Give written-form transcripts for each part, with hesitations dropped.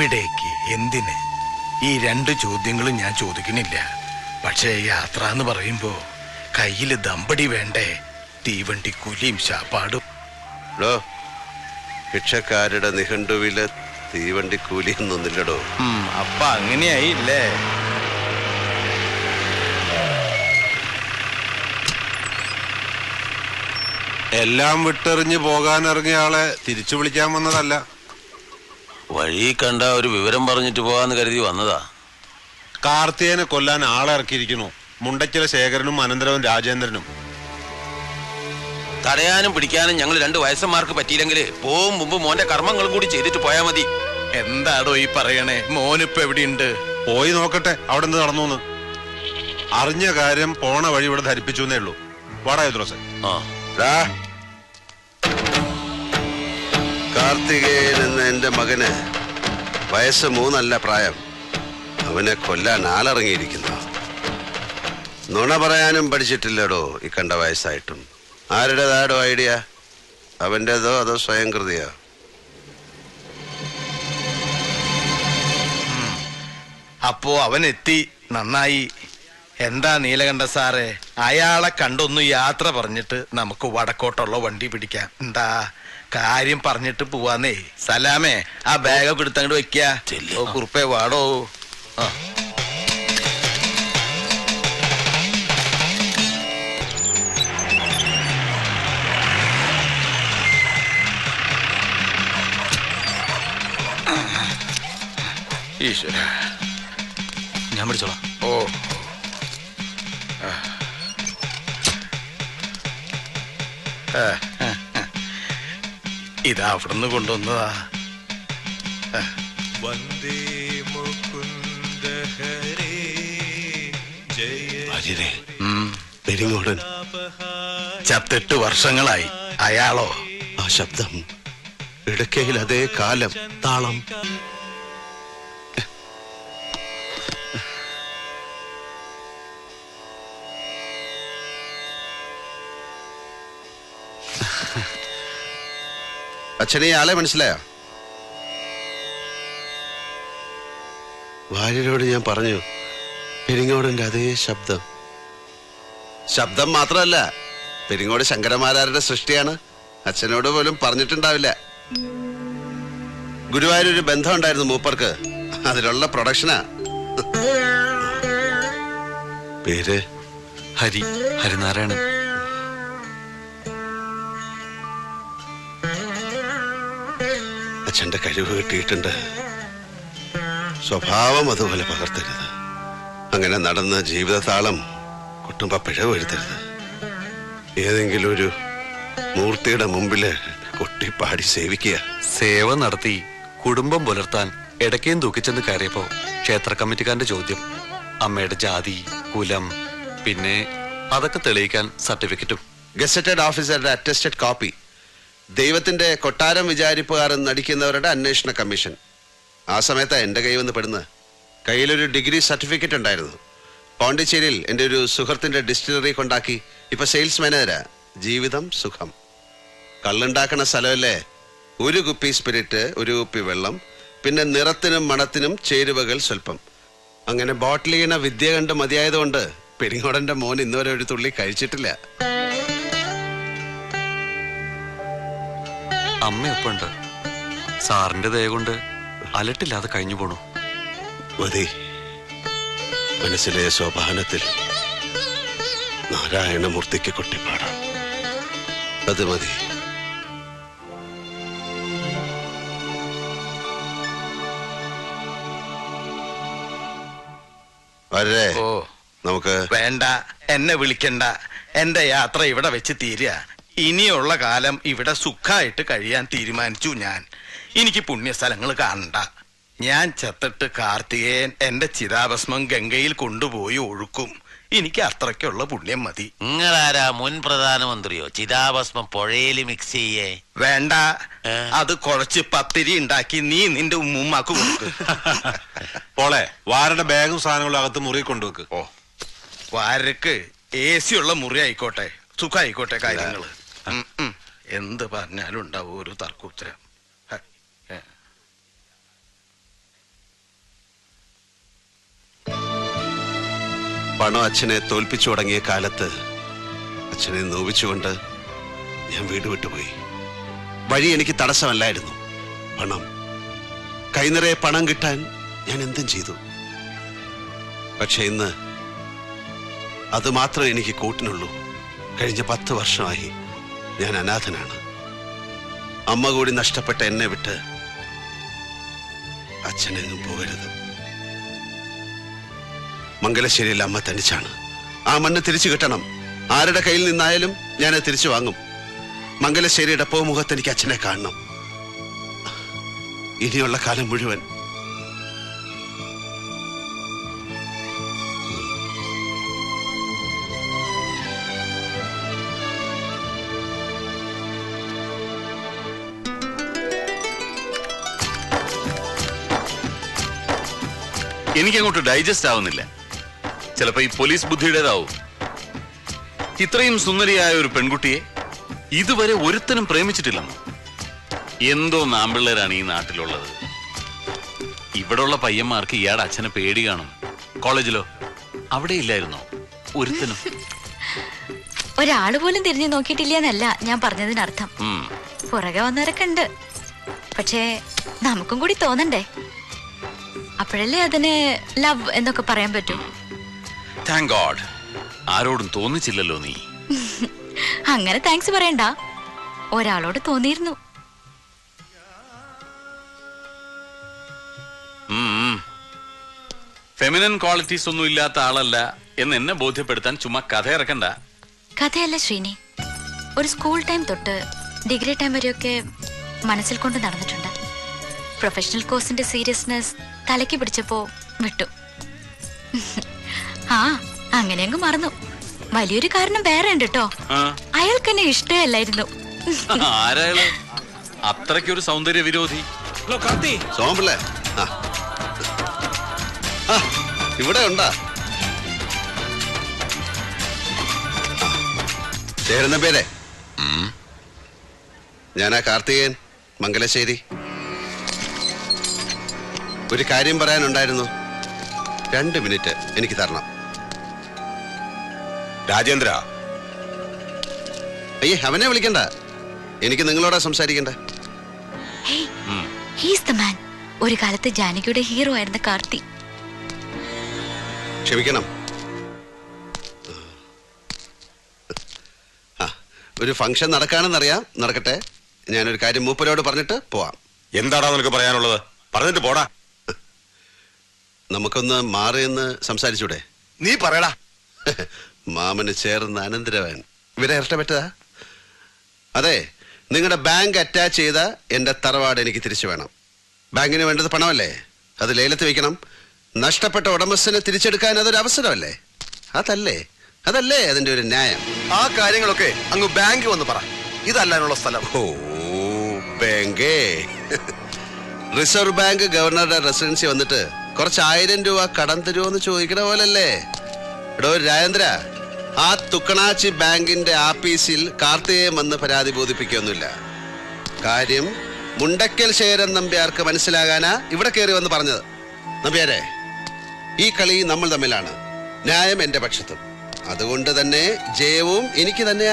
എവിടേക്ക്, എന്തിന്? ഈ രണ്ട് ചോദ്യങ്ങളും ഞാൻ ചോദിക്കണില്ല. പക്ഷേ യാത്ര എന്ന് പറയുമ്പോ കയ്യില് ദമ്പടി വേണ്ടേ? തീവണ്ടി കൂലിയും ശാപ്പാടും. ഭിക്ഷക്കാരുടെ നിഘണ്ടുവില് തീവണ്ടി കൂലിയൊന്നുമില്ലടോ. അപ്പൊ അങ്ങനെയായില്ലേ? എല്ലാം വിട്ടെറിഞ്ഞ് പോകാനിറങ്ങിയ ആളെ തിരിച്ചു വിളിക്കാൻ വന്നതല്ല. വഴി കണ്ട ഒരു വിവരം പറഞ്ഞിട്ട് പോകാന്ന് കരുതി വന്നതാ. കാർത്തികനെ കൊല്ലാൻ ആളെ ഇറക്കിയിരിക്കുന്നു. മുണ്ടച്ചില ശേഖരനും അനന്തരവും രാജേന്ദ്രനും. തടയാനും പിടിക്കാനും ഞങ്ങൾ 2 വയസ്സന്മാർക്ക് പറ്റിയില്ലെങ്കിൽ പോവും മുമ്പ് മോന്റെ കർമ്മങ്ങളും കൂടി ചെയ്തിട്ട് പോയാ മതി. എന്താടോ ഈ പറയണേ? മോനിപ്പോ എവിടെയുണ്ട്? പോയി നോക്കട്ടെ അവിടെ എന്ത് നടന്നു. അറിഞ്ഞ കാര്യം പോണ വഴി ഇവിടെ ധരിപ്പിച്ചു എന്നേ ഉള്ളൂ. വാടാ ദ്രോസേ. കാർത്തികേയൻ എന്ന എന്റെ മകന് വയസ്സ് 3 അല്ല പ്രായം. അവനെ കൊല്ലാൻ ആളിറങ്ങിയിരിക്കുന്നു. നുണ പറയാനും പഠിച്ചിട്ടില്ലടോ ഈ കണ്ട വയസ്സായിട്ടും. ആരുടേതാടോ ഐഡിയ? അവൻ്റെതോ അതോ സ്വയം കൃതിയോ? അപ്പോ അവൻ എത്തി, നന്നായി. എന്താ നീലകണ്ഠ സാറേ, അയാളെ കണ്ടൊന്ന് യാത്ര പറഞ്ഞിട്ട് നമുക്ക് വടക്കോട്ടുള്ള വണ്ടി പിടിക്കാം. എന്താ കാര്യം പറഞ്ഞിട്ട് പോവാന്നേ. സലാമേ, ആ ബാഗൊക്കെ എടുത്തങ്ങോട്ട് വെക്ക. കുറുപ്പേ വാടോ. ഈശ്വര, ഞാൻ പിടിച്ചോളാം. ഓ, ഇതാ അവിടുന്ന് കൊണ്ടുവന്നതാ. പെരിങ്ങോടൻ ചത്തിട്ട് വർഷങ്ങളായി. അയാളോ? ആ ശബ്ദം, ഇടയ്ക്കയിൽ അതേ കാലം, താളം. അച്ഛനെ ആളെ മനസ്സിലായോ? ഭാര്യയോട് ഞാൻ പറഞ്ഞു, പെരിങ്ങോടന്റെ അതേ ശബ്ദം. ശബ്ദം മാത്രമല്ല, പെരിങ്ങോട് ശങ്കരമാരാരുടെ സൃഷ്ടിയാണ്. അച്ഛനോട് പോലും പറഞ്ഞിട്ടുണ്ടാവില്ല. ഗുരുവായൂരൊരു ബന്ധം ഉണ്ടായിരുന്നു മൂപ്പർക്ക്, അതിലുള്ള പ്രൊഡക്ഷനാ. പേര് ഹരിനാരായണൻ. അച്ഛന്റെ കഴിവ് കിട്ടിയിട്ടുണ്ട്. സ്വഭാവം അതുപോലെ പകർത്തരുത്. അങ്ങനെ നടന്ന ജീവിതതാളം കുട്ടുമ്പ പിഴവ് വരുത്തരുത്. ഏതെങ്കിലും ഒരു മൂർത്തിയുടെ മുമ്പില് കൊട്ടിപ്പാടി സേവിക്കുക. സേവ നടത്തി കുടുംബം പുലർത്താൻ ഇടയ്ക്കേം തൂക്കിച്ചെന്ന് കയറിയപ്പോ ക്ഷേത്ര കമ്മിറ്റിക്കാരന്റെ ചോദ്യം, അമ്മയുടെ ജാതി, കുലം, പിന്നെ അതൊക്കെ തെളിയിക്കാൻ സർട്ടിഫിക്കറ്റും. ഗസറ്റഡ് ഓഫീസറുടെ അറ്റസ്റ്റഡ് കോപ്പി, ദൈവത്തിന്റെ കൊട്ടാരം വിചാരിപ്പുകാരൻ നടിക്കുന്നവരുടെ അന്വേഷണ കമ്മീഷൻ. ആ സമയത്താ എന്റെ കൈ വന്ന് പെടുന്നത്. കയ്യിലൊരു ഡിഗ്രി സർട്ടിഫിക്കറ്റ് ഉണ്ടായിരുന്നു. പോണ്ടിച്ചേരിയിൽ എൻ്റെ ഒരു സുഹൃത്തിന്റെ ഡിസ്റ്റിലറി കൊണ്ടാക്കി. ഇപ്പൊ സെയിൽസ് മാനേജരാ. ജീവിതം സുഖം. കള്ളുണ്ടാക്കണ സ്ഥലമല്ലേ. ഒരു കുപ്പി സ്പിരിറ്റ്, ഒരു കുപ്പി വെള്ളം, പിന്നെ നിറത്തിനും മണത്തിനും ചേരുവകൾ സ്വല്പം. അങ്ങനെ ബോട്ടിൽ ചെയ്യണ വിദ്യ കണ്ട് മതിയായതുകൊണ്ട് പെരിങ്ങോടന്റെ മോൻ ഇന്നുവരെ ഒരു തുള്ളി കഴിച്ചിട്ടില്ല. അമ്മയൊപ്പുണ്ട്. സാറിന്റെ ദയ കൊണ്ട് അലട്ടില്ലാതെ കഴിഞ്ഞു പോണു. മതി. മനസ്സിലെ സോപാനത്തിൽ നാരായണമൂർത്തിക്ക് കൊട്ടിപ്പാടാം. അത് മതി. വരേ. ഓ, നമുക്ക് വേണ്ട, എന്നെ വിളിക്കണ്ട. എന്റെ യാത്ര ഇവിടെ വെച്ച് തീരുക. ഇനിയുള്ള കാലം ഇവിടെ സുഖമായിട്ട് കഴിയാൻ തീരുമാനിച്ചു ഞാൻ. എനിക്ക് പുണ്യസ്ഥലങ്ങൾ കാണണ്ട. ഞാൻ ചത്തിട്ട് കാർത്തികേയൻ എന്റെ ചിതാഭസ്മം ഗംഗയിൽ കൊണ്ടുപോയി ഒഴുക്കും. എനിക്ക് അത്രയ്ക്കുള്ള പുണ്യം മതി. നിങ്ങളാരാ, മുൻ പ്രധാനമന്ത്രിയോ? ചിതാഭസ്മം പുഴയിൽ മിക്സ് ചെയ്യേ? വേണ്ട, അത് കുറച്ച് പത്തിരി ഉണ്ടാക്കി നീ നിന്റെ ഉമ്മാക്ക് കൊടുക്ക്. പോളെ, വാരുടെ ബാഗും സാധനങ്ങളും അകത്ത് മുറി കൊണ്ടുവെക്ക്. ഓ, വാരക്ക് AC ഉള്ള മുറി ആയിക്കോട്ടെ, സുഖായിക്കോട്ടെ കാര്യങ്ങള്. എന്ത് പറഞ്ഞാലും ഉണ്ടാവും ഒരു തർക്കുത്തരം. പണം അച്ഛനെ തോൽപ്പിച്ചു തുടങ്ങിയ കാലത്ത് അച്ഛനെ നോവിച്ചുകൊണ്ട് ഞാൻ വീട് വിട്ടുപോയി. വഴി എനിക്ക് തടസ്സമല്ലായിരുന്നു. പണം, കൈനിറയെ പണം കിട്ടാൻ ഞാൻ എന്തും ചെയ്തു. പക്ഷെ ഇന്ന് അത് മാത്രമേ എനിക്ക് കൂട്ടിനുള്ളൂ. കഴിഞ്ഞ 10 വർഷമായി ഞാൻ അനാഥനാണ്. അമ്മ കൂടി നഷ്ടപ്പെട്ട എന്നെ വിട്ട് അച്ഛനെങ്ങും പോകരുത്. മംഗലശ്ശേരിയിൽ അമ്മ തനിച്ചാണ്. ആ മണ്ണ് തിരിച്ചു കിട്ടണം. ആരുടെ കയ്യിൽ നിന്നായാലും ഞാനത് തിരിച്ചു വാങ്ങും. മംഗലശ്ശേരിയുടെ പോമുഖത്ത് എനിക്ക് അച്ഛനെ കാണണം. ഇനിയുള്ള കാലം മുഴുവൻ. എനിക്കങ്ങോട്ട് ഡൈജസ്റ്റ് ആവുന്നില്ല. ചിലപ്പോ ഈ പോലീസ് ബുദ്ധിയുടേതാവും. ഇത്രയും സുന്ദരിയായ ഒരു പെൺകുട്ടിയെ ഇതുവരെ ഒരുത്തനും പ്രേമിച്ചിട്ടില്ലെന്നോ? എന്തോ നാമ്പിള്ളേരാണ് ഈ നാട്ടിലുള്ളത്. ഇവിടെയുള്ള പയ്യന്മാർക്ക് ഇയാടെ അച്ഛനെ പേടി കാണും. കോളേജിലോ അവിടെ ഇല്ലായിരുന്നോ ഒരുത്തനും? ഒരാള് പോലും തിരിഞ്ഞു നോക്കിയിട്ടില്ലെന്നല്ല ഞാൻ പറഞ്ഞതിനർത്ഥം. പുറകെ വന്നവരൊക്കെ ഉണ്ട്. പക്ഷേ നമുക്കും കൂടി തോന്നണ്ടേ? അപ്പോഴല്ലേ അതിന് ലവ് എന്നൊക്കെ പറയാൻ പറ്റൂ. താങ്ക് ഗോഡ്, ആരോടും തോന്നിച്ചില്ലല്ലോ നീ. അങ്ങനെ താങ്ക്സ് പറയണ്ട. ഒരാളോട് തോന്നിയിരുന്നു. ഫെമിനൻ ക്വാളിറ്റീസ് ഒന്നും ഇല്ലാത്ത ആളല്ല എന്ന് എന്നെ ബോധ്യപ്പെടുത്താൻ ചുമ്മാ കഥ ഇറക്കണ്ട. കഥയല്ല ശ്രീനി, ഒരു സ്കൂൾ ടൈം തൊട്ട് ഡിഗ്രി ടൈം വരെയൊക്കെ മനസ്സിൽ കൊണ്ട് നടന്നിട്ടുണ്ട്. പ്രൊഫഷണൽ കോഴ്സിന്റെ സീരിയസ്നെസ് തലയ്ക്ക് പിടിച്ചപ്പോ വിട്ടു. ആ അങ്ങനെ അങ്ങ് മറന്നു. വലിയൊരു കാരണം വേറെ ഉണ്ട് കേട്ടോ. അയാൾക്ക് എന്നെ ഇഷ്ടമല്ലായിരുന്നു. ആരായാലും അത്രയ്ക്കൊരു സൗന്ദര്യ വിരോധി. സോമപിള്ളേ, ഇവിടെ ഉണ്ടാ ചേരുന്ന പേരെ? ഞാനാ കാർത്തികേയൻ, മംഗലശ്ശേരി. ഒരു കാര്യം പറയാനുണ്ടായിരുന്നു. 2 മിനിറ്റ് എനിക്ക് തരണം. രാജേന്ദ്ര. അയ്യേ, അവനെ വിളിക്കണ്ട. എനിക്ക് നിങ്ങളോടാ സംസാരിക്കണ്ട. ഒരു കാലത്ത് ജാനകിയുടെ ഹീറോ ആയിരുന്ന കാർത്തി. ക്ഷമിക്കണം. ഒരു ഫംഗ്ഷൻ നടക്കാണെന്നറിയാം. നടക്കട്ടെ. ഞാനൊരു കാര്യം മൂപ്പരോട് പറഞ്ഞിട്ട് പോവാം. എന്താടാ നിനക്ക് പറയാനുള്ളത്? പറഞ്ഞിട്ട് പോടാ. നമുക്കൊന്ന് മാറിയെന്ന് സംസാരിച്ചൂടെ? നീ പറയടാ. മാമന് ചേർന്ന് അനന്തരവൻ ഇവരെ ഇഷ്ടപ്പെട്ടതാ. അതെ, നിങ്ങളുടെ ബാങ്ക് അറ്റാച്ച് ചെയ്ത എന്റെ തറവാട് എനിക്ക് തിരിച്ചു വേണം. ബാങ്കിന് വേണ്ടത് പണമല്ലേ? അത് ലേലത്ത് വെക്കണം. നഷ്ടപ്പെട്ട ഉടമസ്ഥനെ തിരിച്ചെടുക്കാൻ അതൊരു അവസരമല്ലേ? അതല്ലേ അതിന്റെ ഒരു ന്യായം. ആ കാര്യങ്ങളൊക്കെ അങ്ങ് ബാങ്ക് വന്ന് പറ. ഇതല്ലാനുള്ള സ്ഥലം. ഓ, ബാങ്കേ. റിസർവ് ബാങ്ക് ഗവർണറുടെ റെസിഡൻസി വന്നിട്ട് കുറച്ച് 1000 രൂപ കടം തരുമോന്ന് ചോദിക്കണ പോലല്ലേ? എടോ രാജേന്ദ്ര, ആ തുക്കണാച്ചി ബാങ്കിന്റെ ആപ്പീസിൽ കാർത്തികേയൻ വന്ന് പരാതി ബോധിപ്പിക്കൊന്നുമില്ല. കാര്യം മുണ്ടക്കൽ ശേരൻ നമ്പ്യാർക്ക് മനസ്സിലാകാനാ ഇവിടെ കയറി വന്ന് പറഞ്ഞത്. നമ്പ്യാരെ, ഈ കളി നമ്മൾ തമ്മിലാണ്. ന്യായം എന്റെ പക്ഷത്തും. അതുകൊണ്ട് തന്നെ ജയവും എനിക്ക് തന്നെ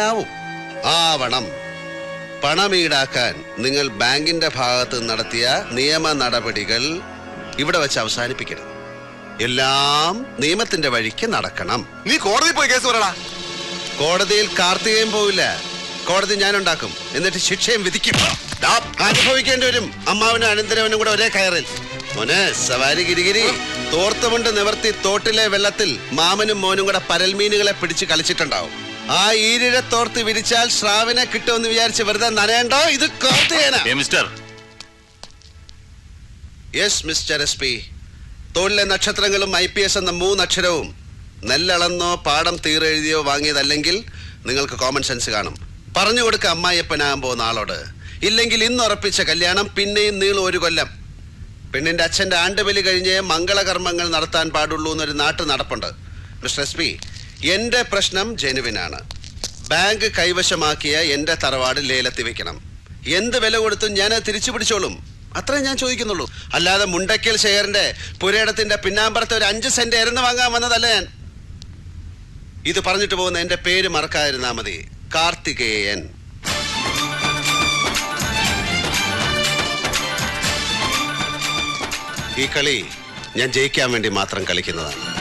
ആവണം. പണം ഈടാക്കാൻ നിങ്ങൾ ബാങ്കിന്റെ ഭാഗത്ത് നടത്തിയ നിയമ നടപടികൾ ഇവിടെ വെച്ച് അവസാനിപ്പിക്കണം. എല്ലാം നിയമത്തിന്റെ വഴിക്ക് നടക്കണം. നീ കോടതി പോയി കേസ് പറയടാ. കോടതിയിൽ കാർത്തികേയൻ പോവില്ല. കോടതി ഞാനുണ്ടാക്കും. എന്നിട്ട് ശിക്ഷയും വിധിക്കും. അനുഭവിക്കേണ്ടി വരും. അമ്മാവനും അനന്തരവനും കൂടെ ഒരേ കയറിൽ. മോനെ സവാരി ഗിരിഗിരി, തോർത്തുമുണ്ട് നിവർത്തി തോട്ടിലെ വെള്ളത്തിൽ മാമനും മോനും കൂടെ പരൽമീനുകളെ പിടിച്ച് കളിച്ചിട്ടുണ്ടാവും. ആ ഈരിഴ തോർത്ത് വിരിച്ചാൽ ശ്രാവിനെ കിട്ടുമെന്ന് വിചാരിച്ച് വെറുതെ നനയണ്ടോ? ഇത് കാർത്തികേയനാ. Yes mister SP. തോളിലെ നക്ഷത്രങ്ങളും IPS എന്ന 3 അക്ഷരവും നെല്ലളന്നോ പാടം തീരെഴുതിയോ വാങ്ങിയതല്ലെങ്കിൽ നിങ്ങൾക്ക് കോമൺ സെൻസ് കാണും. പറഞ്ഞു കൊടുക്ക അമ്മായിയപ്പനാകാൻ പോകുന്ന ആളോട്. ഇല്ലെങ്കിൽ ഇന്ന് ഉറപ്പിച്ച കല്യാണം പിന്നെയും നീളും 1 കൊല്ലം. പെണ്ണിന്റെ അച്ഛന്റെ ആണ്ടുബലി കഴിഞ്ഞ് മംഗളകർമ്മങ്ങൾ നടത്താൻ പാടുള്ളൂ എന്നൊരു നാട്ടു നടപ്പുണ്ട്. മിസ്റ്റർ SP, എന്റെ പ്രശ്നം ജെനുവിനാണ്. ബാങ്ക് കൈവശമാക്കിയ എന്റെ തറവാട് ലേലത്തി വെക്കണം. എന്ത് വില കൊടുത്തും ഞാൻ തിരിച്ചു പിടിച്ചോളും. അത്രേ ഞാൻ ചോദിക്കുന്നുള്ളൂ. അല്ലാതെ മുണ്ടക്കൽ ശേഖരന്റെ പുരയിടത്തിന്റെ പിന്നാമ്പറത്തെ ഒരു 5 സെന്റ് എരന്ന് വാങ്ങാൻ വന്നതല്ല ഞാൻ. ഇത് പറഞ്ഞിട്ട് പോകുന്ന എന്റെ പേര് മറക്കാതിരുന്നാ മതി. കാർത്തികേയൻ. ഈ കളി ഞാൻ ജയിക്കാൻ വേണ്ടി മാത്രം കളിക്കുന്നതാണ്.